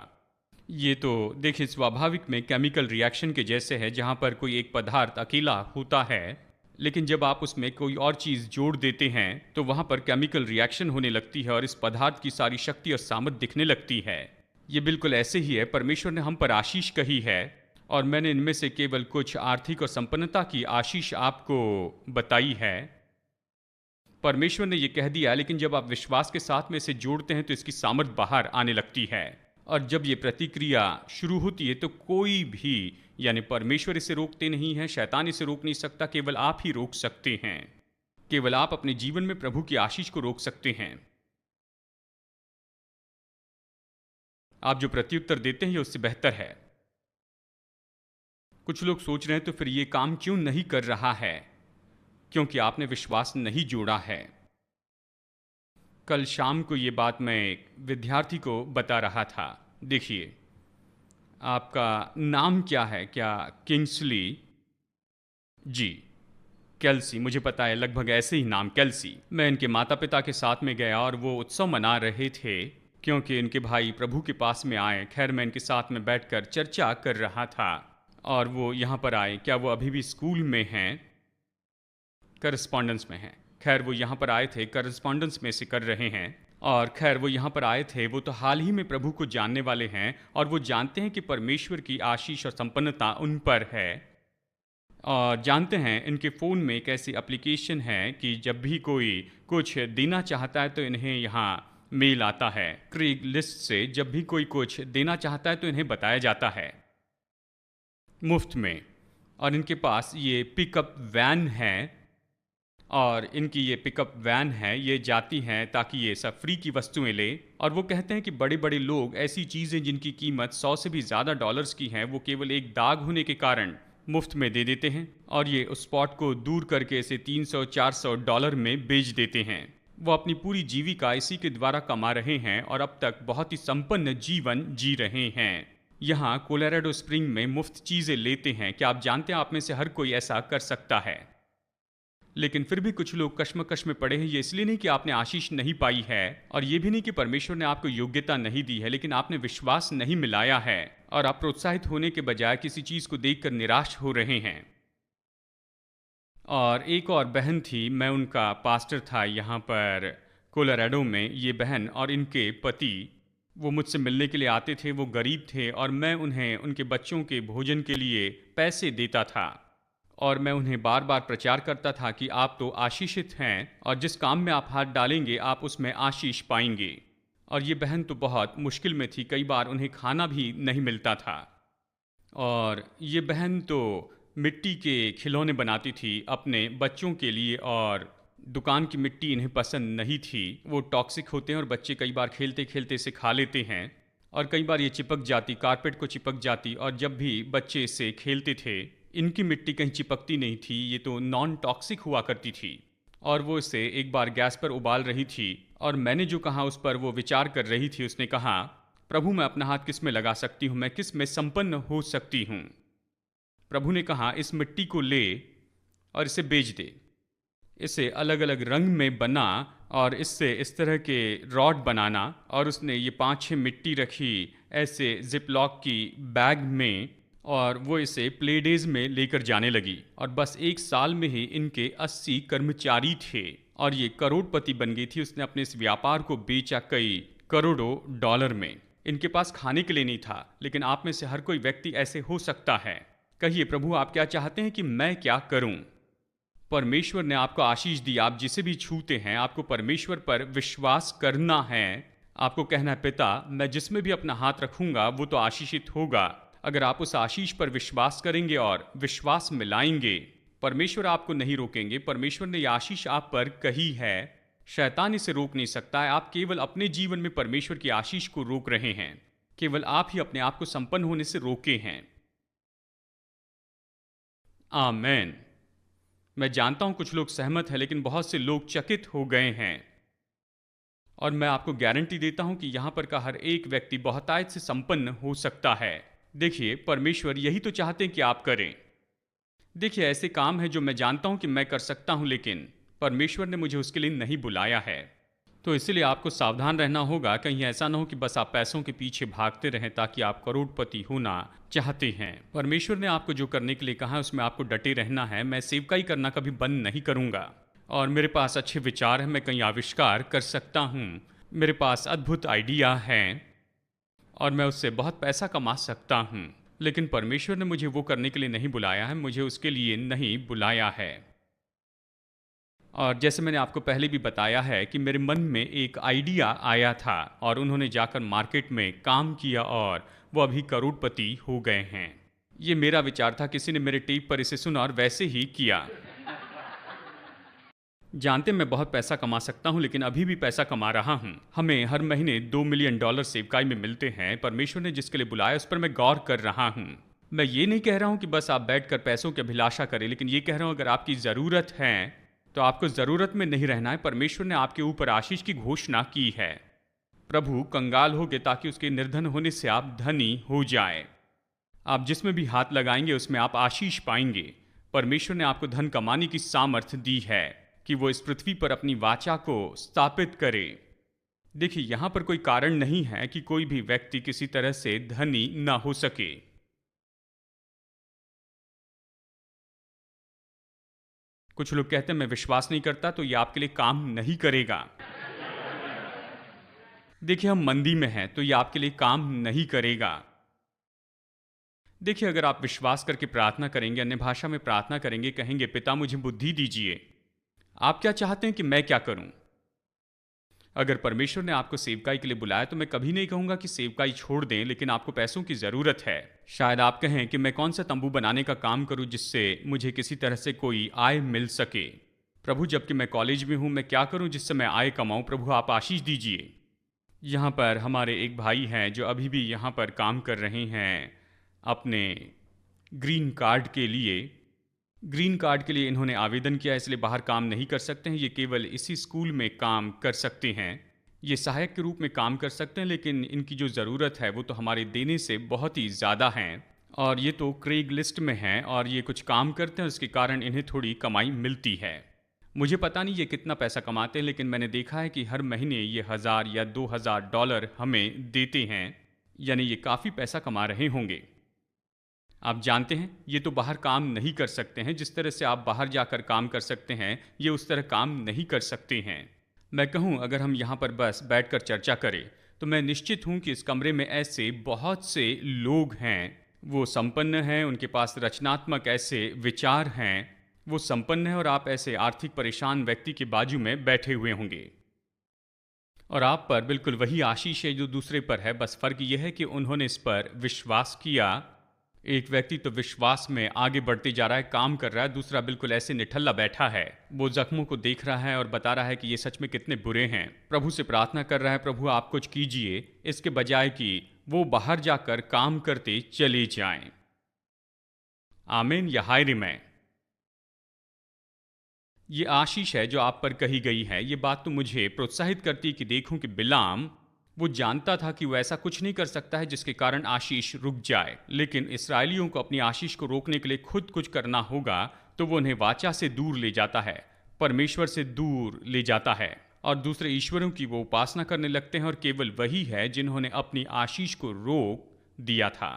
S1: ये तो देखिए स्वाभाविक में केमिकल रिएक्शन के जैसे है, जहाँ पर कोई एक पदार्थ अकेला होता है, लेकिन जब आप उसमें कोई और चीज़ जोड़ देते हैं तो वहाँ पर केमिकल रिएक्शन होने लगती है और इस पदार्थ की सारी शक्ति और सामर्थ दिखने लगती है। ये बिल्कुल ऐसे ही है। परमेश्वर ने हम पर आशीष कही है और मैंने इनमें से केवल कुछ आर्थिक और संपन्नता की आशीष आपको बताई है। परमेश्वर ने यह कह दिया, लेकिन जब आप विश्वास के साथ में इसे जोड़ते हैं तो इसकी सामर्थ बाहर आने लगती है। और जब ये प्रतिक्रिया शुरू होती है तो कोई भी, यानी परमेश्वर इसे रोकते नहीं है, शैतान इसे रोक नहीं सकता, केवल आप ही रोक सकते हैं। केवल आप अपने जीवन में प्रभु की आशीष को रोक सकते हैं। आप जो प्रत्युत्तर देते हैं ये उससे बेहतर है। कुछ लोग सोच रहे हैं तो फिर ये काम क्यों नहीं कर रहा है? क्योंकि आपने विश्वास नहीं जोड़ा है। कल शाम को ये बात मैं एक विद्यार्थी को बता रहा था। देखिए, आपका नाम क्या है? क्या किंग्सली? जी, केल्सी, मुझे पता है, लगभग ऐसे ही नाम, केल्सी। मैं इनके माता पिता के साथ में गया और वो उत्सव मना रहे थे क्योंकि इनके भाई प्रभु के पास में आए। खैर, मैं इनके साथ में बैठकर चर्चा कर रहा था और वो यहाँ पर आए। क्या वो अभी भी स्कूल में हैं? करस्पॉन्डेंस में हैं। खैर, वो यहाँ पर आए थे, करस्पॉन्डेंस में से कर रहे हैं। और खैर, वो यहाँ पर आए थे, वो तो हाल ही में प्रभु को जानने वाले हैं और वो जानते हैं कि परमेश्वर की आशीष और संपन्नता उन पर है। और जानते हैं इनके फ़ोन में एक ऐसी एप्लीकेशन है कि जब भी कोई कुछ देना चाहता है तो इन्हें यहाँ मेल आता है। क्रेग लिस्ट से जब भी कोई कुछ देना चाहता है तो इन्हें बताया जाता है मुफ्त में। और इनके पास ये पिकअप वैन है और इनकी ये पिकअप वैन है, ये जाती हैं ताकि ये सब फ्री की वस्तुएं ले। और वो कहते हैं कि बड़े बड़े लोग ऐसी चीज़ें जिनकी कीमत 100 से भी ज़्यादा डॉलर्स की हैं, वो केवल एक दाग होने के कारण मुफ्त में दे देते हैं और ये उस स्पॉट को दूर करके इसे 300-400 डॉलर में बेच देते हैं। वो अपनी पूरी जीविका इसी के द्वारा कमा रहे हैं और अब तक बहुत ही संपन्न जीवन जी रहे हैं। यहाँ कोलोराडो स्प्रिंग में मुफ्त चीज़ें लेते हैं। क्या आप जानते हैं, आप में से हर कोई ऐसा कर सकता है, लेकिन फिर भी कुछ लोग कश्मकश में पड़े हैं। ये इसलिए नहीं कि आपने आशीष नहीं पाई है और ये भी नहीं कि परमेश्वर ने आपको योग्यता नहीं दी है, लेकिन आपने विश्वास नहीं मिलाया है और आप प्रोत्साहित होने के बजाय किसी चीज़ को देखकर निराश हो रहे हैं। और एक और बहन थी, मैं उनका पास्टर था यहाँ पर कोलोराडो में। ये बहन और इनके पति वो मुझसे मिलने के लिए आते थे। वो गरीब थे और मैं उन्हें उनके बच्चों के भोजन के लिए पैसे देता था और मैं उन्हें बार बार प्रचार करता था कि आप तो आशीषित हैं और जिस काम में आप हाथ डालेंगे आप उसमें आशीष पाएंगे। और ये बहन तो बहुत मुश्किल में थी, कई बार उन्हें खाना भी नहीं मिलता था। और ये बहन तो मिट्टी के खिलौने बनाती थी अपने बच्चों के लिए और दुकान की मिट्टी इन्हें पसंद नहीं थी। वो टॉक्सिक होते हैं और बच्चे कई बार खेलते खेलते इसे खा लेते हैं और कई बार ये चिपक जाती, कारपेट को चिपक जाती। और जब भी बच्चे इससे खेलते थे, इनकी मिट्टी कहीं चिपकती नहीं थी, ये तो नॉन टॉक्सिक हुआ करती थी। और वो इसे एक बार गैस पर उबाल रही थी और मैंने जो कहा उस पर वो विचार कर रही थी। उसने कहा, प्रभु मैं अपना हाथ किस में लगा सकती हूँ, मैं किस में संपन्न हो सकती हूँ? प्रभु ने कहा, इस मिट्टी को ले और इसे बेच दे। इसे अलग अलग रंग में बना और इससे इस तरह के रॉड बनाना। और उसने ये 5-6 मिट्टी रखी ऐसे जिपलॉक की बैग में और वो इसे प्ले डेज में लेकर जाने लगी। और बस 1 साल में ही इनके 80 कर्मचारी थे और ये करोड़पति बन गई थी। उसने अपने इस व्यापार को बेचा कई करोड़ों डॉलर में। इनके पास खाने के लिए नहीं था, लेकिन आप में से हर कोई व्यक्ति ऐसे हो सकता है। कहिए, प्रभु आप क्या चाहते हैं कि मैं क्या करूं? परमेश्वर ने आपको आशीष दी, आप जिसे भी छूते हैं आपको परमेश्वर पर विश्वास करना है। आपको कहना है, पिता मैं जिसमें भी अपना हाथ रखूंगा वो तो आशीषित होगा। अगर आप उस आशीष पर विश्वास करेंगे और विश्वास मिलाएंगे, परमेश्वर आपको नहीं रोकेंगे। परमेश्वर ने यह आशीष आप पर कही है, शैतान इसे रोक नहीं सकता है। आप केवल अपने जीवन में परमेश्वर की आशीष को रोक रहे हैं, केवल आप ही अपने आप को संपन्न होने से रोके हैं। आमेन। मैं जानता हूं कुछ लोग सहमत हैं, लेकिन बहुत से लोग चकित हो गए हैं। और मैं आपको गारंटी देता हूं कि यहां पर का हर एक व्यक्ति बहुतायत से संपन्न हो सकता है। देखिए, परमेश्वर यही तो चाहते हैं कि आप करें। देखिए, ऐसे काम है जो मैं जानता हूं कि मैं कर सकता हूं, लेकिन परमेश्वर ने मुझे उसके लिए नहीं बुलाया है। तो इसलिए आपको सावधान रहना होगा, कहीं ऐसा ना हो कि बस आप पैसों के पीछे भागते रहें ताकि आप करोड़पति होना चाहते हैं। परमेश्वर ने आपको जो करने के लिए कहा है उसमें आपको डटे रहना है। मैं सेवकाई करना कभी बंद नहीं करूंगा और मेरे पास अच्छे विचार हैं, मैं कहीं आविष्कार कर सकता हूं। मेरे पास अद्भुत आइडिया हैं और मैं उससे बहुत पैसा कमा सकता हूं। लेकिन परमेश्वर ने मुझे वो करने के लिए नहीं बुलाया है, मुझे उसके लिए नहीं बुलाया है। और जैसे मैंने आपको पहले भी बताया है कि मेरे मन में एक आइडिया आया था और उन्होंने जाकर मार्केट में काम किया और वो अभी करोड़पति हो गए हैं। ये मेरा विचार था, किसी ने मेरे टेप पर इसे सुना और वैसे ही किया। जानते मैं बहुत पैसा कमा सकता हूं, लेकिन अभी भी पैसा कमा रहा हूं। हमें हर महीने $2 मिलियन सेवकाई में मिलते हैं। परमेश्वर ने जिसके लिए बुलाया उस पर मैं गौर कर रहा हूं। मैं ये नहीं कह रहा हूं कि बस आप बैठकर पैसों की अभिलाषा करें, लेकिन ये कह रहा हूं अगर आपकी ज़रूरत है तो आपको ज़रूरत में नहीं रहना है। परमेश्वर ने आपके ऊपर आशीष की घोषणा की है। प्रभु कंगाल होगे ताकि उसके निर्धन होने से आप धनी हो जाए। आप जिसमें भी हाथ लगाएंगे उसमें आप आशीष पाएंगे। परमेश्वर ने आपको धन कमाने की सामर्थ्य दी है कि वो इस पृथ्वी पर अपनी वाचा को स्थापित करे। देखिए, यहां पर कोई कारण नहीं है कि कोई भी व्यक्ति किसी तरह से धनी ना हो सके। कुछ लोग कहते हैं मैं विश्वास नहीं करता, तो ये आपके लिए काम नहीं करेगा। देखिए, हम मंदी में हैं तो ये आपके लिए काम नहीं करेगा। देखिए, अगर आप विश्वास करके प्रार्थना करेंगे, अन्य भाषा में प्रार्थना करेंगे, कहेंगे पिता मुझे बुद्धि दीजिए, आप क्या चाहते हैं कि मैं क्या करूं? अगर परमेश्वर ने आपको सेवकाई के लिए बुलाया तो मैं कभी नहीं कहूंगा कि सेवकाई छोड़ दें, लेकिन आपको पैसों की ज़रूरत है। शायद आप कहें कि मैं कौन सा तंबू बनाने का काम करूं जिससे मुझे किसी तरह से कोई आय मिल सके। प्रभु, जबकि मैं कॉलेज में हूं, मैं क्या करूं जिससे मैं आय कमाऊं? प्रभु, आप आशीष दीजिए। यहाँ पर हमारे एक भाई हैं जो अभी भी यहाँ पर काम कर रहे हैं अपने ग्रीन कार्ड के लिए। ग्रीन कार्ड के लिए इन्होंने आवेदन किया, इसलिए बाहर काम नहीं कर सकते हैं। ये केवल इसी स्कूल में काम कर सकते हैं। ये सहायक के रूप में काम कर सकते हैं, लेकिन इनकी जो ज़रूरत है वो तो हमारे देने से बहुत ही ज़्यादा है। और ये तो क्रेग लिस्ट में हैं और ये कुछ काम करते हैं, उसके कारण इन्हें थोड़ी कमाई मिलती है। मुझे पता नहीं ये कितना पैसा कमाते हैं, लेकिन मैंने देखा है कि हर महीने ये 1000 या $2000 हमें देते हैं, यानी ये काफ़ी पैसा कमा रहे होंगे। आप जानते हैं, ये तो बाहर काम नहीं कर सकते हैं। जिस तरह से आप बाहर जाकर काम कर सकते हैं, ये उस तरह काम नहीं कर सकते हैं। मैं कहूँ, अगर हम यहाँ पर बस बैठकर चर्चा करें तो मैं निश्चित हूँ कि इस कमरे में ऐसे बहुत से लोग हैं, वो संपन्न हैं, उनके पास रचनात्मक ऐसे विचार हैं, वो संपन्न है, और आप ऐसे आर्थिक परेशान व्यक्ति के बाजू में बैठे हुए होंगे। और आप पर बिल्कुल वही आशीष है जो दूसरे पर है, बस फर्क यह है कि उन्होंने इस पर विश्वास किया। एक व्यक्ति तो विश्वास में आगे बढ़ते जा रहा है, काम कर रहा है, दूसरा बिल्कुल ऐसे निठल्ला बैठा है। वो जख्मों को देख रहा है और बता रहा है कि ये सच में कितने बुरे हैं। प्रभु से प्रार्थना कर रहा है, प्रभु आप कुछ कीजिए, इसके बजाय कि वो बाहर जाकर काम करते चले जाएं। आमीन या हाय रिमै। ये आशीष है जो आप पर कही गई है। ये बात तो मुझे प्रोत्साहित करती है कि देखूं कि बिलाम, वो जानता था कि वो ऐसा कुछ नहीं कर सकता है जिसके कारण आशीष रुक जाए, लेकिन इस्राएलियों को अपनी आशीष को रोकने के लिए खुद कुछ करना होगा, तो वो उन्हें वाचा से दूर ले जाता है, परमेश्वर से दूर ले जाता है, और दूसरे ईश्वरों की वो उपासना करने लगते हैं। और केवल वही है जिन्होंने अपनी आशीष को रोक दिया था।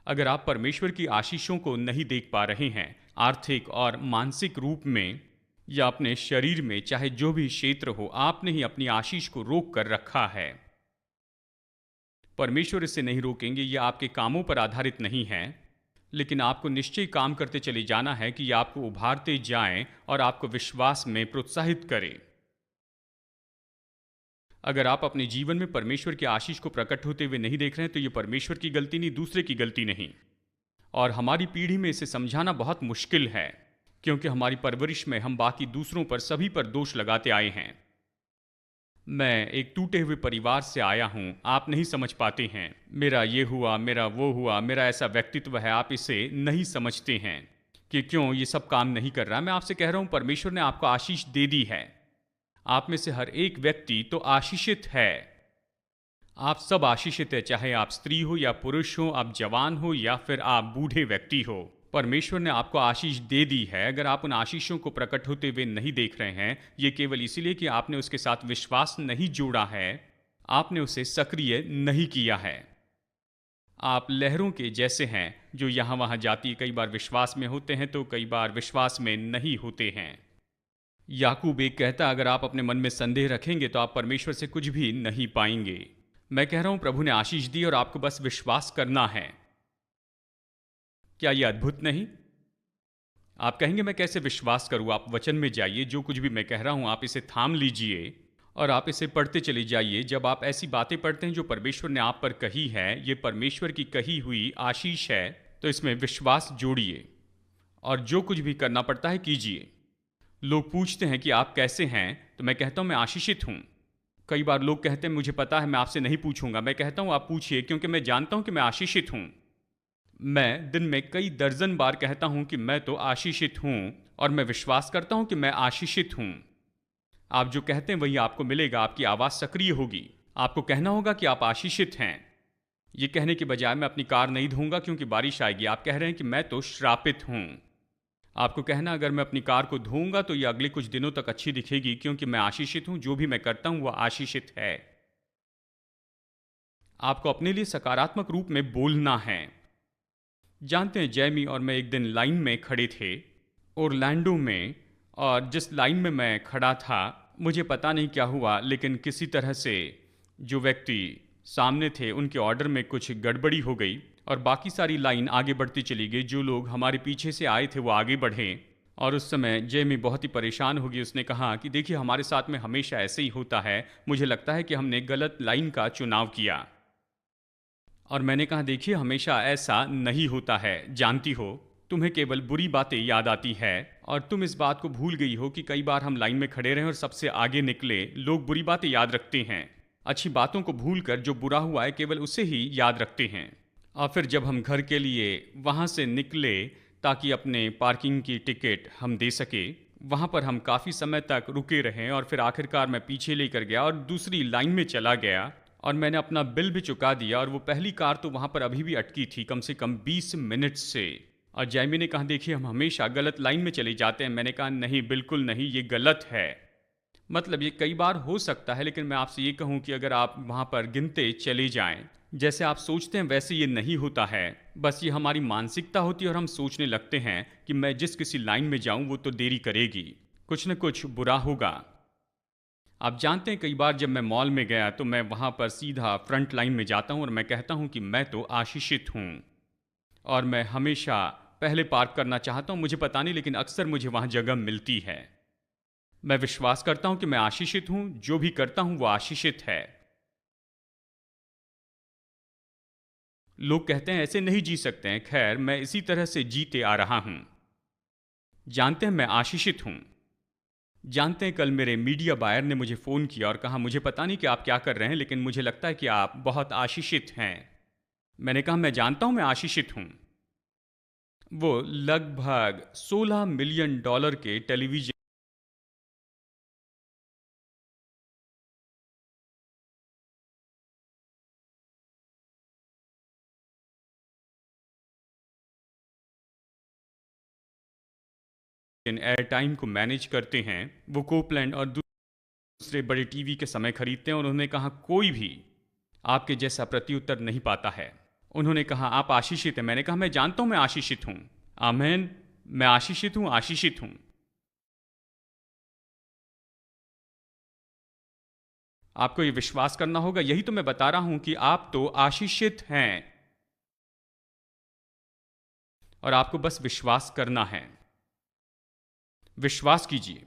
S1: अगर आप परमेश्वर की आशीषों को नहीं देख पा रहे हैं, आर्थिक और मानसिक रूप में या अपने शरीर में, चाहे जो भी क्षेत्र हो, आपने ही अपनी आशीष को रोक कर रखा है। परमेश्वर इसे नहीं रोकेंगे। यह आपके कामों पर आधारित नहीं है, लेकिन आपको निश्चय काम करते चले जाना है कि यह आपको उभारते जाएं और आपको विश्वास में प्रोत्साहित करें। अगर आप अपने जीवन में परमेश्वर की आशीष को प्रकट होते हुए नहीं देख रहे हैं, तो यह परमेश्वर की गलती नहीं, दूसरे की गलती नहीं। और हमारी पीढ़ी में इसे समझाना बहुत मुश्किल है, क्योंकि हमारी परवरिश में हम बाकी दूसरों पर, सभी पर दोष लगाते आए हैं। मैं एक टूटे हुए परिवार से आया हूँ, आप नहीं समझ पाते हैं। मेरा ये हुआ, मेरा वो हुआ, मेरा ऐसा व्यक्तित्व है, आप इसे नहीं समझते हैं कि क्यों ये सब काम नहीं कर रहा। मैं आपसे कह रहा हूँ, परमेश्वर ने आपको आशीष दे दी है। आप में से हर एक व्यक्ति तो आशीषित है। आप सब आशीषित है, चाहे आप स्त्री हो या पुरुष हो, आप जवान हो या फिर आप बूढ़े व्यक्ति हो। परमेश्वर ने आपको आशीष दे दी है। अगर आप उन आशीषों को प्रकट होते हुए नहीं देख रहे हैं, ये केवल इसीलिए कि आपने उसके साथ विश्वास नहीं जोड़ा है, आपने उसे सक्रिय नहीं किया है। आप लहरों के जैसे हैं जो यहाँ वहाँ जाती, कई बार विश्वास में होते हैं तो कई बार विश्वास में नहीं होते हैं। याकूब एक कहता, अगर आप अपने मन में संदेह रखेंगे तो आप परमेश्वर से कुछ भी नहीं पाएंगे। मैं कह रहा हूँ, प्रभु ने आशीष दी और आपको बस विश्वास करना है। क्या यह अद्भुत नहीं? आप कहेंगे मैं कैसे विश्वास करूं? आप वचन में जाइए, जो कुछ भी मैं कह रहा हूं आप इसे थाम लीजिए और आप इसे पढ़ते चले जाइए। जब आप ऐसी बातें पढ़ते हैं जो परमेश्वर ने आप पर कही है, ये परमेश्वर की कही हुई आशीष है, तो इसमें विश्वास जोड़िए और जो कुछ भी करना पड़ता है कीजिए। लोग पूछते हैं कि आप कैसे हैं, तो मैं कहता हूं मैं आशीषित हूं। कई बार लोग कहते हैं मुझे पता है, मैं आपसे नहीं पूछूंगा। मैं कहता हूं आप पूछिए, क्योंकि मैं जानता हूं कि मैं आशीषित हूं। मैं दिन में कई दर्जन बार कहता हूं कि मैं तो आशीषित हूं, और मैं विश्वास करता हूं कि मैं आशीषित हूं। आप जो कहते हैं वही आपको मिलेगा। आपकी आवाज़ सक्रिय होगी। आपको कहना होगा कि आप आशीषित हैं। ये कहने के बजाय मैं अपनी कार नहीं धोऊंगा क्योंकि बारिश आएगी, आप कह रहे हैं कि मैं तो श्रापित हूं। आपको कहना अगर मैं अपनी कार को धोऊंगा तो ये अगले कुछ दिनों तक अच्छी दिखेगी क्योंकि मैं आशीषित हूं। जो भी मैं करता हूं वह आशीषित है। आपको अपने लिए सकारात्मक रूप में बोलना है। जानते हैं, जैमी और मैं एक दिन लाइन में खड़े थे ओरलैंडो में, और जिस लाइन में मैं खड़ा था मुझे पता नहीं क्या हुआ, लेकिन किसी तरह से जो व्यक्ति सामने थे उनके ऑर्डर में कुछ गड़बड़ी हो गई और बाकी सारी लाइन आगे बढ़ती चली गई। जो लोग हमारे पीछे से आए थे वो आगे बढ़े और उस समय जेमी बहुत ही परेशान हो गई। उसने कहा कि देखिए, हमारे साथ में हमेशा ऐसे ही होता है, मुझे लगता है कि हमने गलत लाइन का चुनाव किया। और मैंने कहा देखिए, हमेशा ऐसा नहीं होता है। जानती हो, तुम्हें केवल बुरी बातें याद आती है और तुम इस बात को भूल गई हो कि कई बार हम लाइन में खड़े रहे और सबसे आगे निकले। लोग बुरी बातें याद रखते हैं, अच्छी बातों को भूलकर जो बुरा हुआ है केवल उसे ही याद रखते हैं। और फिर जब हम घर के लिए वहाँ से निकले ताकि अपने पार्किंग की टिकट हम दे सके, वहाँ पर हम काफ़ी समय तक रुके रहे और फिर आखिरकार मैं पीछे लेकर गया और दूसरी लाइन में चला गया और मैंने अपना बिल भी चुका दिया। और वो पहली कार तो वहाँ पर अभी भी अटकी थी कम से कम 20 मिनट से। और जैमी ने कहा देखिए, हम हमेशा गलत लाइन में चले जाते हैं। मैंने कहा नहीं, बिल्कुल नहीं, ये गलत है। मतलब ये कई बार हो सकता है, लेकिन मैं आपसे ये कहूँ कि अगर आप वहाँ पर गिनते चले जाएं, जैसे आप सोचते हैं वैसे ये नहीं होता है। बस ये हमारी मानसिकता होती है और हम सोचने लगते हैं कि मैं जिस किसी लाइन में जाऊं वो तो देरी करेगी, कुछ न कुछ बुरा होगा। आप जानते हैं, कई बार जब मैं मॉल में गया तो मैं वहाँ पर सीधा फ्रंट लाइन में जाता हूँ और मैं कहता हूँ कि मैं तो आशीषित हूँ और मैं हमेशा पहले पार्क करना चाहता हूँ। मुझे पता नहीं, लेकिन अक्सर मुझे वहाँ जगह मिलती है। मैं विश्वास करता हूँ कि मैं आशीषित हूँ। जो भी करता हूँ वो आशीषित है। लोग कहते हैं ऐसे नहीं जी सकते हैं। खैर, मैं इसी तरह से जीते आ रहा हूं। जानते हैं, मैं आशीषित हूं। जानते हैं, कल मेरे मीडिया बायर ने मुझे फ़ोन किया और कहा मुझे पता नहीं कि आप क्या कर रहे हैं, लेकिन मुझे लगता है कि आप बहुत आशीषित हैं। मैंने कहा मैं जानता हूं मैं आशीषित हूं। वो लगभग $16 मिलियन के टेलीविजन एयर टाइम को मैनेज करते हैं। वो कोपलैंड और दूसरे बड़े टीवी के समय खरीदते हैं और उन्होंने कहा कोई भी आपके जैसा प्रत्युत्तर नहीं पाता है। उन्होंने कहा आप आशीषित हैं। मैंने कहा मैं जानता हूं मैं आशीषित हूं। आमेन, मैं आशीषित हूं, आशीषित हूं। आपको ये विश्वास करना होगा। यही तो मैं बता रहा हूं कि आप तो आशीषित हैं और आपको बस विश्वास करना है। विश्वास कीजिए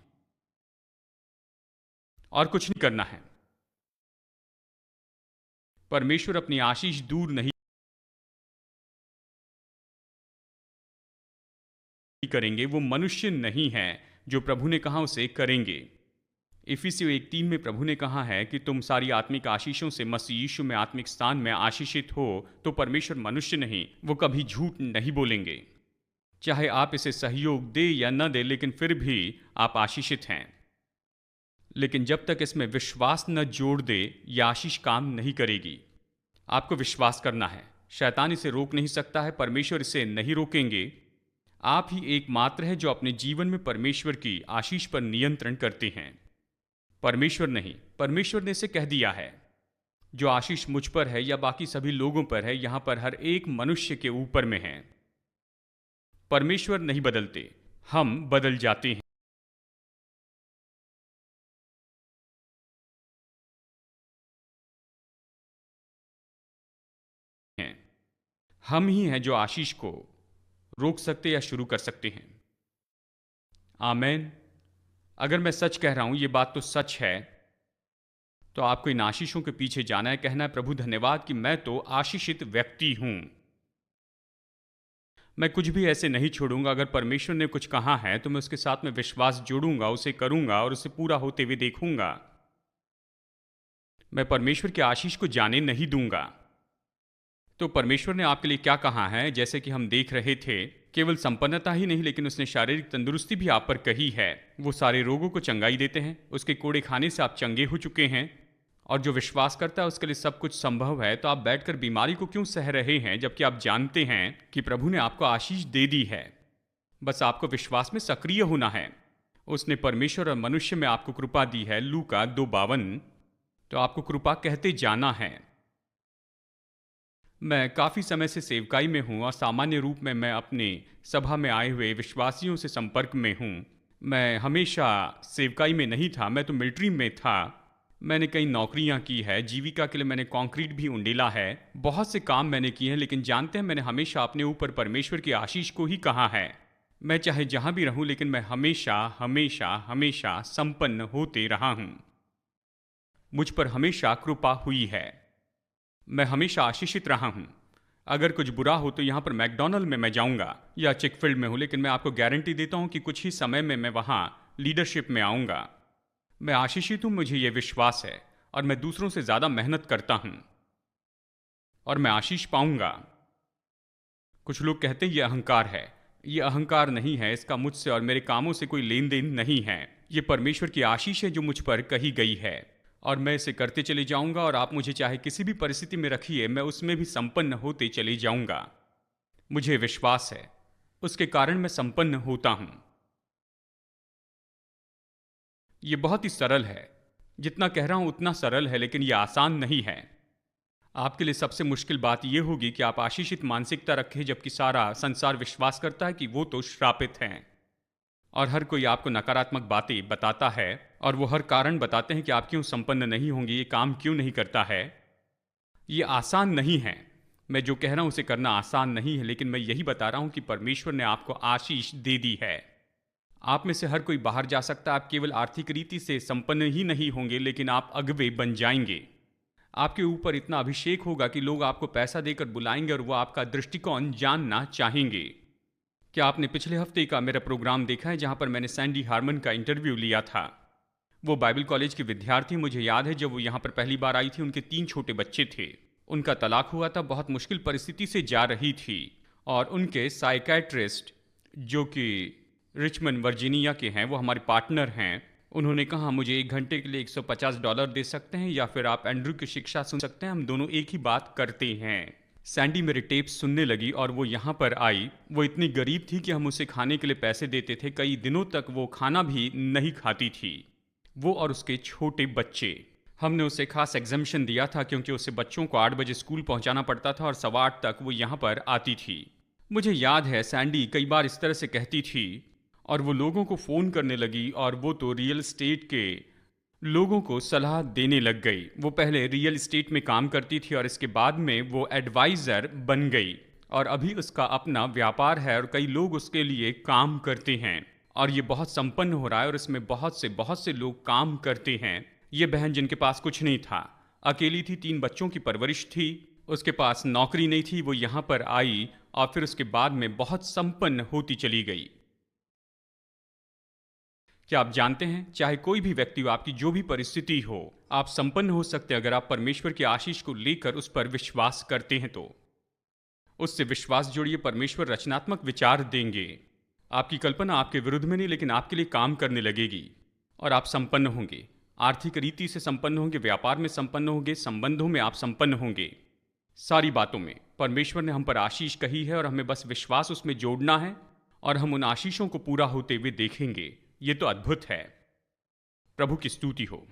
S1: और कुछ नहीं करना है। परमेश्वर अपनी आशीष दूर नहीं करेंगे। वो मनुष्य नहीं है जो प्रभु ने कहा उसे करेंगे। इफिसियों 1:3 में प्रभु ने कहा है कि तुम सारी आत्मिक आशीषों से मसीह यीशु में आत्मिक स्थान में आशीषित हो। तो परमेश्वर मनुष्य नहीं, वो कभी झूठ नहीं बोलेंगे। चाहे आप इसे सहयोग दे या न दे, लेकिन फिर भी आप आशीषित हैं। लेकिन जब तक इसमें विश्वास न जोड़ दे, यह आशीष काम नहीं करेगी। आपको विश्वास करना है। शैतान इसे रोक नहीं सकता है, परमेश्वर इसे नहीं रोकेंगे। आप ही एकमात्र है जो अपने जीवन में परमेश्वर की आशीष पर नियंत्रण करते हैं, परमेश्वर नहीं। परमेश्वर ने इसे कह दिया है, जो आशीष मुझ पर है या बाकी सभी लोगों पर है, यहां पर हर एक मनुष्य के ऊपर में है। परमेश्वर नहीं बदलते, हम बदल जाते हैं। हम ही हैं जो आशीष को रोक सकते या शुरू कर सकते हैं। आमेन। अगर मैं सच कह रहा हूं, ये बात तो सच है, तो आपको इन आशीषों के पीछे जाना है। कहना है प्रभु धन्यवाद कि मैं तो आशीषित व्यक्ति हूं। मैं कुछ भी ऐसे नहीं छोड़ूंगा। अगर परमेश्वर ने कुछ कहा है तो मैं उसके साथ में विश्वास जोड़ूंगा, उसे करूंगा और उसे पूरा होते हुए देखूंगा। मैं परमेश्वर के आशीष को जाने नहीं दूंगा। तो परमेश्वर ने आपके लिए क्या कहा है? जैसे कि हम देख रहे थे केवल संपन्नता ही नहीं, लेकिन उसने शारीरिक तंदुरुस्ती भी आप पर कही है। वो सारे रोगों को चंगाई देते हैं। उसके कोड़े खाने से आप चंगे हो चुके हैं। और जो विश्वास करता है उसके लिए सब कुछ संभव है। तो आप बैठकर बीमारी को क्यों सह रहे हैं, जबकि आप जानते हैं कि प्रभु ने आपको आशीष दे दी है। बस आपको विश्वास में सक्रिय होना है। उसने परमेश्वर और मनुष्य में आपको कृपा दी है, लूका 2:52। तो आपको कृपा कहते जाना है। मैं काफ़ी समय से सेवकाई में हूँ और सामान्य रूप में मैं अपने सभा में आए हुए विश्वासियों से संपर्क में हूँ। मैं हमेशा सेवकाई में नहीं था, मैं तो मिलिट्री में था। मैंने कई नौकरियां की है, जीविका के लिए मैंने कंक्रीट भी उंडेला है, बहुत से काम मैंने किए हैं। लेकिन जानते हैं, मैंने हमेशा अपने ऊपर परमेश्वर की आशीष को ही कहा है। मैं चाहे जहां भी रहूं, लेकिन मैं हमेशा हमेशा हमेशा संपन्न होते रहा हूं। मुझ पर हमेशा कृपा हुई है। मैं हमेशा आशीषित रहा हूं। अगर कुछ बुरा हो तो यहां पर मैकडॉनल्ड में मैं जाऊंगा या चिकफील्ड में हूं, लेकिन मैं आपको गारंटी देता हूं कि कुछ ही समय में मैं वहां लीडरशिप में आऊंगा। मैं आशीषित हूं, मुझे यह विश्वास है, और मैं दूसरों से ज्यादा मेहनत करता हूं और मैं आशीष पाऊंगा। कुछ लोग कहते हैं यह अहंकार है। यह अहंकार नहीं है। इसका मुझसे और मेरे कामों से कोई लेन देन नहीं है। यह परमेश्वर की आशीष है जो मुझ पर कही गई है, और मैं इसे करते चले जाऊंगा। और आप मुझे चाहे किसी भी परिस्थिति में रखिए, मैं उसमें भी संपन्न होते चले जाऊंगा। मुझे विश्वास है, उसके कारण मैं संपन्न होता हूं। ये बहुत ही सरल है। जितना कह रहा हूं उतना सरल है, लेकिन यह आसान नहीं है। आपके लिए सबसे मुश्किल बात यह होगी कि आप आशीषित मानसिकता रखें, जबकि सारा संसार विश्वास करता है कि वो तो श्रापित हैं। और हर कोई आपको नकारात्मक बातें बताता है, और वो हर कारण बताते हैं कि आप क्यों संपन्न नहीं होंगे, ये काम क्यों नहीं करता है। ये आसान नहीं है। मैं जो कह रहा हूं उसे करना आसान नहीं है, लेकिन मैं यही बता रहा हूं कि परमेश्वर ने आपको आशीष दे दी है। आप में से हर कोई बाहर जा सकता है। आप केवल आर्थिक रीति से संपन्न ही नहीं होंगे, लेकिन आप अगवे बन जाएंगे। आपके ऊपर इतना अभिषेक होगा कि लोग आपको पैसा देकर बुलाएंगे और वो आपका दृष्टिकोण जानना चाहेंगे। क्या आपने पिछले हफ्ते का मेरा प्रोग्राम देखा है, जहां पर मैंने सैंडी हार्मन का इंटरव्यू लिया था? वो बाइबल कॉलेज की विद्यार्थी। मुझे याद है, जब वो यहाँ पर पहली बार आई थी, उनके 3 छोटे बच्चे थे। उनका तलाक हुआ था, बहुत मुश्किल परिस्थिति से जा रही थी। और उनके साइकेट्रिस्ट, जो कि रिचमंड वर्जीनिया के हैं, वो हमारे पार्टनर हैं। उन्होंने कहा, मुझे 1 घंटे के लिए $150 दे सकते हैं, या फिर आप एंड्रू की शिक्षा सुन सकते हैं। हम दोनों एक ही बात करते हैं। सैंडी मेरे टेप सुनने लगी और वो यहाँ पर आई। वो इतनी गरीब थी कि हम उसे खाने के लिए पैसे देते थे। कई दिनों तक वो खाना भी नहीं खाती थी, वो और उसके छोटे बच्चे। हमने उसे खास एग्जामिशन दिया था, क्योंकि उसे बच्चों को 8 बजे स्कूल पहुंचाना पड़ता था और 8:15 तक वो यहाँ पर आती थी। मुझे याद है, सैंडी कई बार इस तरह से कहती थी, और वो लोगों को फ़ोन करने लगी, और वो तो रियल एस्टेट के लोगों को सलाह देने लग गई। वो पहले रियल एस्टेट में काम करती थी और इसके बाद में वो एडवाइज़र बन गई, और अभी उसका अपना व्यापार है और कई लोग उसके लिए काम करते हैं, और ये बहुत संपन्न हो रहा है, और इसमें बहुत से लोग काम करते हैं। ये बहन, जिनके पास कुछ नहीं था, अकेली थी, 3 बच्चों की परवरिश थी, उसके पास नौकरी नहीं थी, वो यहाँ पर आई और फिर उसके बाद में बहुत संपन्न होती चली गई। क्या आप जानते हैं, चाहे कोई भी व्यक्ति हो, आपकी जो भी परिस्थिति हो, आप संपन्न हो सकते हैं अगर आप परमेश्वर की आशीष को लेकर उस पर विश्वास करते हैं तो। उससे विश्वास जोड़िए, परमेश्वर रचनात्मक विचार देंगे। आपकी कल्पना आपके विरुद्ध में नहीं, लेकिन आपके लिए काम करने लगेगी, और आप संपन्न होंगे। आर्थिक रीति से संपन्न होंगे, व्यापार में संपन्न होंगे, संबंधों में आप संपन्न होंगे। सारी बातों में परमेश्वर ने हम पर आशीष कही है, और हमें बस विश्वास उसमें जोड़ना है, और हम उन आशीषों को पूरा होते हुए देखेंगे। ये तो अद्भुत है। प्रभु की स्तुति हो।